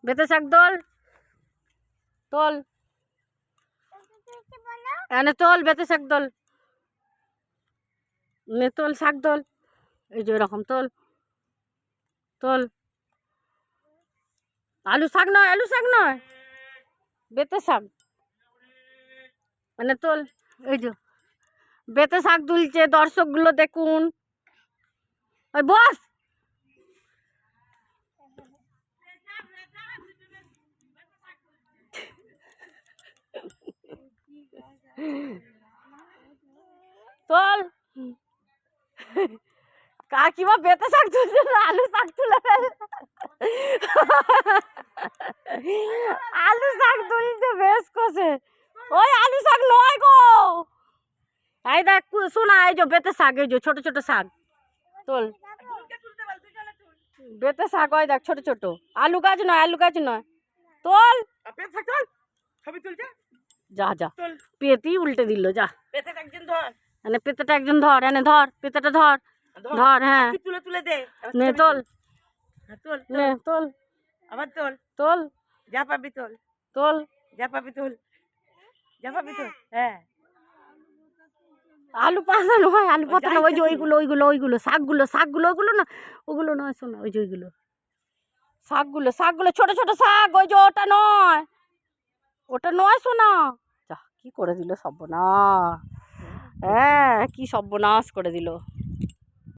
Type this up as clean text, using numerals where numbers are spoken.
বেতে শাক তোল, তোল এনে তোল, বেতে শাক তোল, নে তোল শাক তোল, এই যে এরকম তোল, তোল। আলু শাক নয়, আলু শাক নয়, বেতে শাক মানে তোল। এই যে বেতে শাক তুলছে, দর্শকগুলো দেখুন। ওই বস, তোল। কাকিমা বেতে শাক তুলছে না, আলু শাক তুলে আলু শাক তুলছে বেশ কষে। ওই আলু শাক নয় গো, এই দেখ শোনা, এই যে বেতে শাক, এই যে ছোট ছোট শাক তোল। বেতে শাক ওই দেখ ছোট ছোট, আলু গাছ নয়, আলু গাছ নয়, তোল। যা যা, পেতেই উল্টে দিল, যা। এনে পেতেটা একজন ধর, এনে ধর পেতেটা ধর, ধর। হ্যাঁ তুলে তুলে দে, নে তোল, নে তোল, আবার তোল, তোল যা পাবি তোল, তোল যা পাবি তোল, যা পাবি তোল। হ্যাঁ আলু পাতানো হয়, আলু পাতানো, ওই যে ওইগুলো ওইগুলো ওইগুলো শাকগুলো, শাকগুলো ওগুলো না, ওগুলো নয় শোনা, ওই যে ওইগুলো শাকগুলো, শাকগুলো ছোট ছোট শাক, ওই যে ওটা নয়, ওটা নয় শোনা। যা কি করে দিল সর্বনাশ, হ্যাঁ কি সর্বনাশ করে দিল।